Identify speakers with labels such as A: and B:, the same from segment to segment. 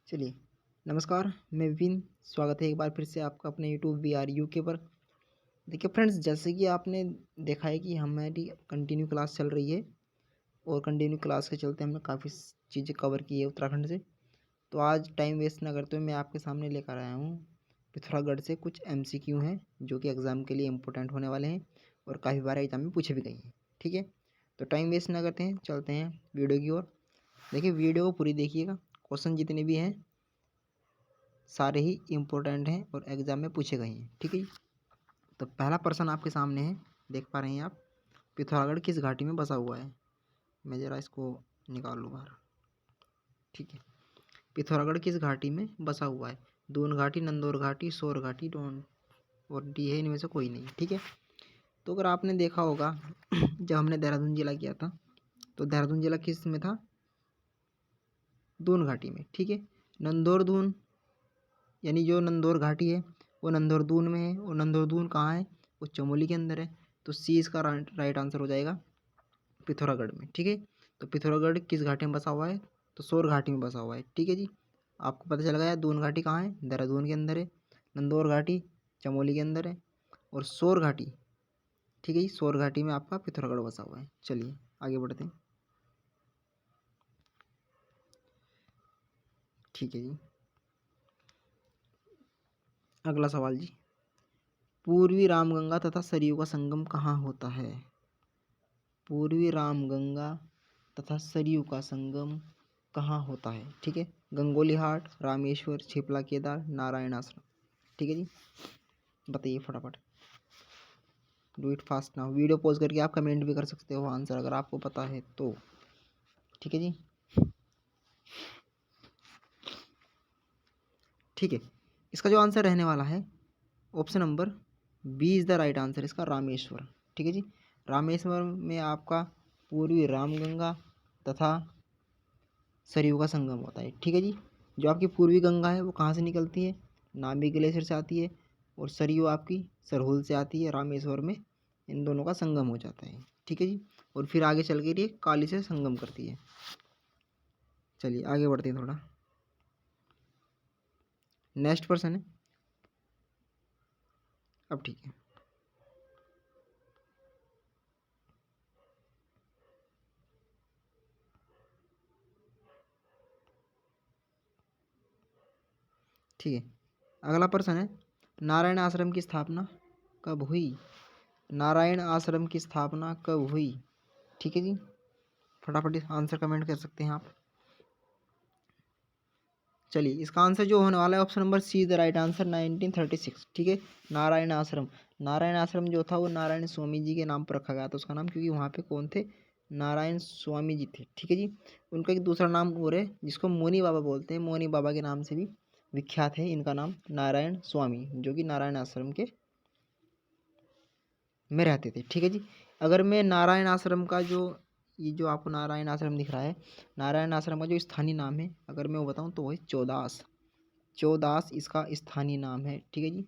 A: चलिए, नमस्कार, मैं विपिन। स्वागत है एक बार फिर से आपका अपने यूट्यूब वीआर यूके पर। देखिए फ्रेंड्स, जैसे कि आपने देखा है कि हमारी कंटिन्यू क्लास चल रही है और कंटिन्यू क्लास के चलते हमने काफ़ी चीज़ें कवर की है उत्तराखंड से। तो आज टाइम वेस्ट ना करते हुए मैं आपके सामने लेकर आया हूँ पिथौरागढ़ से कुछ एमसीक्यू हैं जो कि एग्ज़ाम के लिए इम्पोर्टेंट होने वाले हैं और काफ़ी बार एग्ज़ाम में पूछे भी गए हैं। ठीक है, तो टाइम वेस्ट ना करते हैं, चलते हैं वीडियो की ओर। देखिए वीडियो को पूरी देखिएगा, क्वेश्चन जितने भी हैं सारे ही इम्पोर्टेंट हैं और एग्ज़ाम में पूछे गए हैं। ठीक है, तो पहला प्रश्न आपके सामने है, देख पा रहे हैं आप। पिथौरागढ़ किस घाटी में बसा हुआ है? मैं ज़रा इसको निकाल लूँ बाहर। ठीक है, पिथौरागढ़ किस घाटी में बसा हुआ है? दून घाटी, नंदौर घाटी, सौर घाटी, डोन और डी है, इनमें से कोई नहीं। ठीक है, तो अगर आपने देखा होगा जब हमने देहरादून जिला किया था तो देहरादून जिला किस में था? दून घाटी में। ठीक है, नंदौर दून यानी जो नंदौर घाटी है वो नंदौर दून में है और नंदौर दून कहाँ है? वो चमोली के अंदर है। तो सी इसका राइट आंसर हो जाएगा पिथौरागढ़ में। ठीक है, तो पिथौरागढ़ किस घाटी में बसा हुआ है? तो सौर घाटी में बसा हुआ है। ठीक है जी, आपको पता चल गया दून घाटी कहाँ है? देहरादून के अंदर है। नंदौर घाटी चमोली के अंदर है और सौर घाटी, ठीक है जी, सौर घाटी में आपका पिथौरागढ़ बसा हुआ है। चलिए आगे बढ़ते हैं। ठीक है जी, अगला सवाल जी। पूर्वी रामगंगा तथा सरयू का संगम कहाँ होता है? पूर्वी रामगंगा तथा सरयू का संगम कहाँ होता है? ठीक है, गंगोली हाट, रामेश्वर, छिपला केदार, नारायण आश्रम। ठीक है जी, बताइए फटाफट। Do it fast now. Video pause करके आप कमेंट भी कर सकते हो आंसर अगर आपको पता है तो। ठीक है जी, ठीक है, इसका जो आंसर रहने वाला है option number B is the right answer, इसका रामेश्वर। ठीक है जी, रामेश्वर में आपका पूर्वी रामगंगा तथा सरयू का संगम होता है। ठीक है जी, जो आपकी पूर्वी गंगा है वो कहाँ से निकलती है? नामी ग्लेशियर से आती है और सरयू आपकी सरहुल से आती है। रामेश्वर में इन दोनों का संगम हो जाता है। ठीक है जी, और फिर आगे चल के ये काली से संगम करती है। चलिए आगे बढ़ते हैं थोड़ा। नेक्स्ट पर्सन है अब। ठीक है, ठीक है, अगला प्रश्न है, नारायण आश्रम की स्थापना कब हुई? नारायण आश्रम की स्थापना कब हुई? ठीक है जी, फटाफट आंसर कमेंट कर सकते हैं आप। चलिए इसका आंसर जो होने वाला है option number C is the right answer, 1936। ठीक है, नारायण आश्रम, नारायण आश्रम जो था वो नारायण स्वामी जी के नाम पर रखा गया था उसका नाम, क्योंकि वहाँ पे कौन थे? नारायण स्वामी जी थे। ठीक है जी, उनका एक दूसरा नाम और है जिसको मोनी बाबा बोलते हैं, मोनी बाबा के नाम से भी विख्यात है इनका नाम, नारायण स्वामी, जो कि नारायण आश्रम के में रहते थे। ठीक है जी, अगर मैं नारायण आश्रम का जो ये जो आपको नारायण आश्रम दिख रहा है, नारायण आश्रम का जो स्थानीय नाम है अगर मैं वो बताऊँ तो वो है चौदास। चौदास इसका स्थानीय नाम है। ठीक है जी,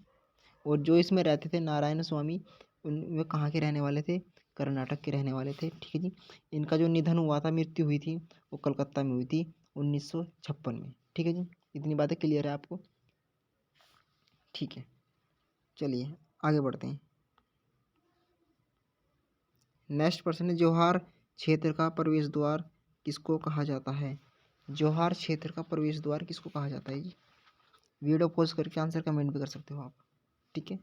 A: और जो इसमें रहते थे नारायण स्वामी, उन वे कहाँ के रहने वाले थे? कर्नाटक के रहने वाले थे। ठीक है जी, इनका जो निधन हुआ था, मृत्यु हुई थी, वो कलकत्ता में हुई थी 1956 में। ठीक है जी, इतनी बातें क्लियर है आपको? ठीक है, चलिए आगे बढ़ते हैं। नेक्स्ट प्रश्न है, जौहार क्षेत्र का प्रवेश द्वार किसको कहा जाता है? जौहार क्षेत्र का प्रवेश द्वार किसको कहा जाता है जी? वीडियो पॉज करके आंसर कमेंट भी कर सकते हो आप। ठीक है,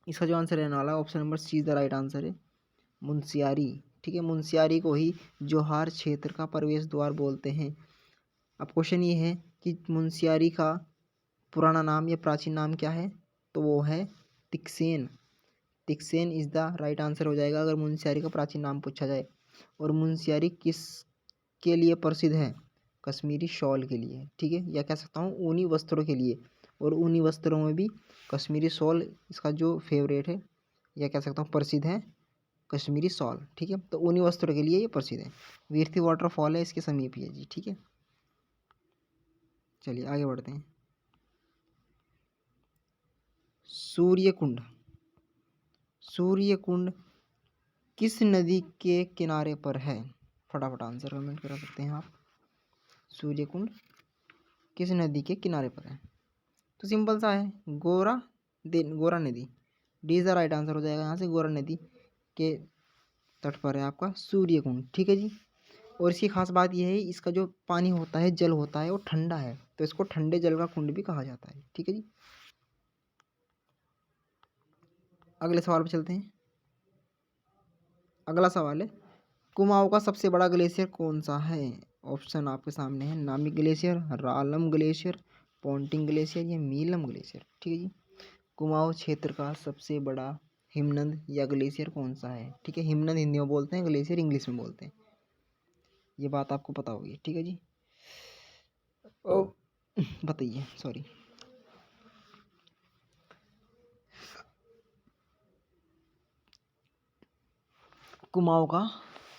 A: इसका जो आंसर रहने वाला है option number C is the right answer है, मुंशियारी। ठीक है, मुंशियारी को ही जौहार क्षेत्र का प्रवेश द्वार बोलते हैं। अब क्वेश्चन ये है कि मुंशियारी का पुराना नाम या प्राचीन नाम क्या है? तो वो है तिक्सेन। तिक्सेन इज़ द राइट आंसर हो जाएगा अगर मुंशियारी का प्राचीन नाम पूछा जाए। और मुंशियारी किस के लिए प्रसिद्ध है? कश्मीरी शॉल के लिए। ठीक है, या कह सकता हूँ ऊनी वस्त्रों के लिए, और ऊनी वस्त्रों में भी कश्मीरी शॉल इसका जो फेवरेट है, या कह सकता हूँ प्रसिद्ध है, कश्मीरी शॉल। ठीक है, तो ऊनी वस्त्रों के लिए ये प्रसिद्ध है। वीरथी वाटरफॉल है इसके समीप ही है जी। ठीक है, चलिए आगे बढ़ते हैं। सूर्यकुंड, सूर्यकुंड किस नदी के किनारे पर है? फटाफट आंसर कमेंट करा सकते हैं आप। सूर्यकुंड किस नदी के किनारे पर है? तो सिंपल सा है, गोरा नदी। D is the right answer हो जाएगा यहाँ से, गोरा नदी के तट पर है आपका सूर्य कुंड। ठीक है जी। और इसकी खास बात यह है, इसका जो पानी होता है, जल होता है, वो ठंडा है, तो इसको ठंडे जल का कुंड भी कहा जाता है। ठीक है जी। अगले सवाल पर चलते हैं। अगला सवाल है, कुमाऊं का सबसे बड़ा ग्लेशियर कौन सा है? ऑप्शन आपके सामने है, Namik glacier, Ralam glacier, Ponting glacier या मीलम ग्लेशियर। ठीक है जी। कुमाऊं क्षेत्र का सबसे बड़ा हिमनद या ग्लेशियर कौन सा है? ठीक है, हिमनद हिंदी में बोलते हैं, ग्लेशियर इंग्लिश में बोलते हैं, ये बात आपको पता होगी। ठीक है जी। ओ बताइए, सॉरी। कुमाऊं का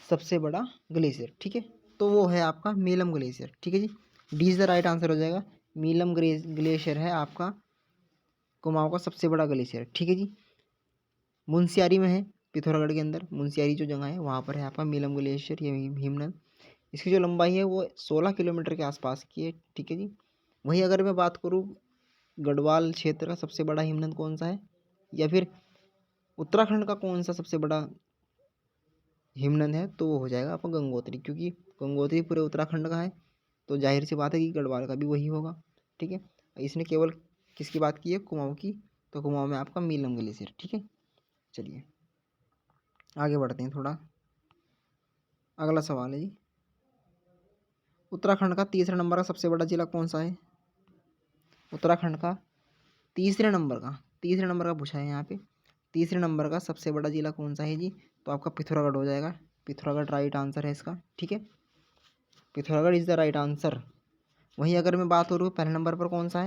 A: सबसे बड़ा ग्लेशियर, ठीक है, तो वो है आपका मीलम ग्लेशियर। ठीक है जी। D is the right answer हो जाएगा, मीलम ग्लेशियर है आपका कुमाऊं का सबसे बड़ा ग्लेशियर। ठीक है जी। मुंशियारी में है, पिथौरागढ़ के अंदर मुंशियारी जो जगह है वहाँ पर है आपका मीलम ग्लेशियर या हिमनद। इसकी जो लंबाई है वो 16 किलोमीटर के आसपास की है। ठीक है जी। वहीं अगर मैं बात करूँ गढ़वाल क्षेत्र का सबसे बड़ा हिमनद कौन सा है, या फिर उत्तराखंड का कौन सा सबसे बड़ा हिमनद है, तो वो हो जाएगा आपका गंगोत्री, क्योंकि गंगोत्री पूरे उत्तराखंड का है, तो जाहिर सी बात है कि गढ़वाल का भी वही होगा। ठीक है। इसने केवल किसकी बात की है? कुमाऊं की, तो कुमाऊं में आपका मीलम ग्लेशियर। ठीक है। चलिए आगे बढ़ते हैं थोड़ा। अगला सवाल है जी, उत्तराखंड का तीसरे नंबर का सबसे बड़ा जिला कौन सा है? उत्तराखंड का तीसरे नंबर का पूछा है यहाँ पे। तीसरे नंबर का सबसे बड़ा जिला कौन सा है जी? तो आपका पिथौरागढ़ हो जाएगा। पिथौरागढ़ राइट आंसर है इसका। ठीक है, Pithoragarh is the right answer. वहीं अगर मैं बात करूँ पहले नंबर पर कौन सा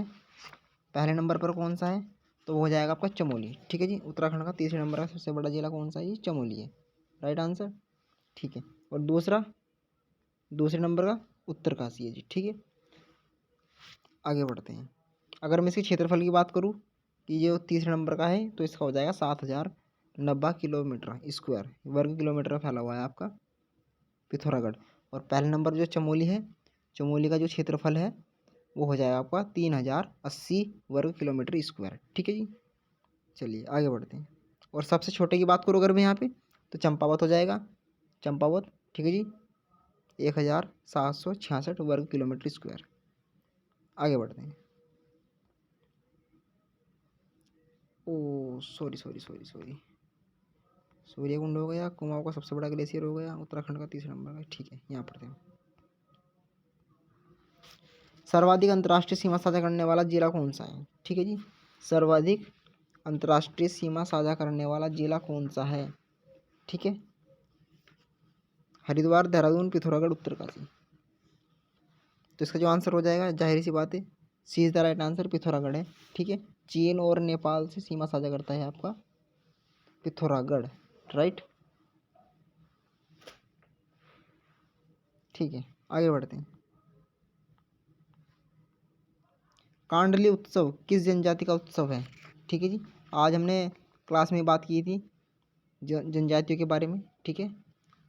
A: है, तो वो हो जाएगा आपका चमोली। ठीक है जी। उत्तराखंड का तीसरे नंबर का सबसे बड़ा जिला कौन सा है? ये चमोली है, राइट आंसर। ठीक है। और दूसरे नंबर का उत्तरकाशी है जी। ठीक है। आगे बढ़ते हैं। अगर मैं इसके क्षेत्रफल की बात करूँ कि ये तीसरे नंबर का है, तो इसका हो जाएगा 7090 किलोमीटर स्क्वायर, वर्ग किलोमीटर फैला हुआ है आपका पिथौरागढ़। और पहले नंबर जो चमोली है, चमोली का जो क्षेत्रफल है वो हो जाएगा आपका 3080 वर्ग किलोमीटर स्क्वायर। ठीक है जी। चलिए आगे बढ़ते हैं। और सबसे छोटे की बात करूँ अगर मैं यहाँ पे, तो चंपावत हो जाएगा, चंपावत। ठीक है जी। 1766 वर्ग किलोमीटर स्क्वायर। आगे बढ़ते हैं। ओ सॉरी, सूर्यकुंड हो गया, कुमाऊं का सबसे बड़ा ग्लेशियर हो गया, उत्तराखंड का तीसरा नंबर का। ठीक है, यहाँ पढ़ते हैं। सर्वाधिक अंतर्राष्ट्रीय सीमा साझा करने वाला जिला कौन सा है? ठीक है जी। सर्वाधिक अंतर्राष्ट्रीय सीमा साझा करने वाला जिला कौन सा है? ठीक है, हरिद्वार, देहरादून, पिथौरागढ़, उत्तरकाशी। तो इसका जो आंसर हो जाएगा, जाहिर सी बात है, C is the right answer, Pithoragarh है। ठीक है। चीन और नेपाल से सीमा साझा करता है आपका पिथौरागढ़, राइट। ठीक है, आगे बढ़ते हैं। कांडली उत्सव किस जनजाति का उत्सव है? ठीक है जी। आज हमने क्लास में बात की थी जनजातियों के बारे में। ठीक है,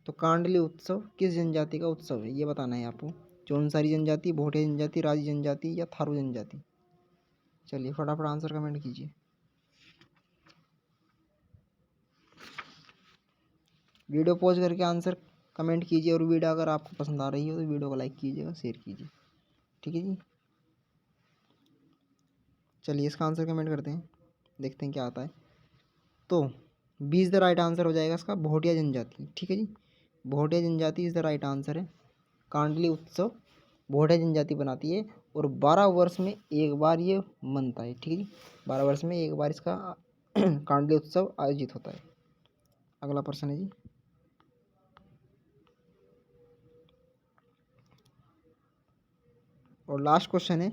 A: तो कांडली उत्सव किस जनजाति का उत्सव है, ये बताना है आपको। जौनसारी जनजाति, भोटिया जनजाति, राजी जनजाति या थारू जनजाति। चलिए फटाफट आंसर कमेंट कीजिए। वीडियो पॉज करके आंसर कमेंट कीजिए, और वीडियो अगर आपको पसंद आ रही हो तो वीडियो को लाइक कीजिएगा, शेयर कीजिए। ठीक है जी। चलिए इसका आंसर कमेंट करते हैं, देखते हैं क्या आता है। तो 20 द राइट आंसर हो जाएगा इसका, भोटिया जनजाति। ठीक है जी, भोटिया जनजाति इज़ द राइट आंसर है। कांडली उत्सव भोटिया जनजाति बनाती है, और 12 वर्ष में एक बार ये मनता है। ठीक है जी, 12 वर्ष में एक बार इसका कांडली उत्सव आयोजित होता है। अगला प्रश्न है जी, और लास्ट क्वेश्चन है,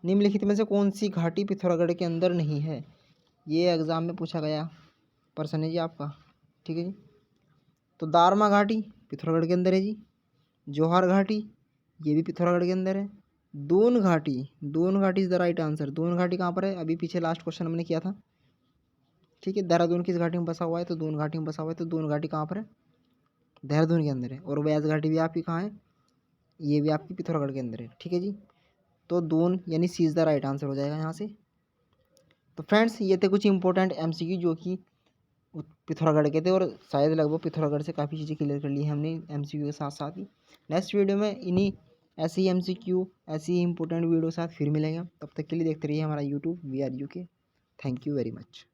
A: निम्नलिखित में से कौन सी घाटी पिथौरागढ़ के अंदर नहीं है? ये एग्जाम में पूछा गया प्रश्न है जी आपका। ठीक है जी। तो दारमा घाटी पिथौरागढ़ के अंदर है जी, जौहर घाटी ये भी पिथौरागढ़ के अंदर है, दून घाटी is the right answer. Doon घाटी कहाँ पर है? अभी पीछे लास्ट क्वेश्चन हमने किया था। ठीक है, देहरादून किस घाटी में बसा हुआ है? तो दून घाटी में बसा हुआ है। तो दून घाटी कहाँ पर है? देहरादून के अंदर है। और व्यास घाटी भी आपकी कहाँ है? ये भी आपकी पिथौरागढ़ के अंदर है। ठीक है जी। तो दून यानी सी इज़ द राइट आंसर हो जाएगा यहाँ से। तो फ्रेंड्स ये थे कुछ इंपॉर्टेंट एमसीक्यू जो कि पिथौरागढ़ के थे, और शायद लगभग पिथौरागढ़ से काफ़ी चीज़ें क्लियर कर ली हैं हमने एमसीक्यू के साथ साथ ही। नेक्स्ट वीडियो में इन्हीं ऐसे ही एमसीक्यू ऐसी ही इंपॉर्टेंट वीडियो के साथ फिर मिलेंगे। तब तक के लिए देखते रहिए हमारा यूट्यूब वी आर यू के। Thank you very much.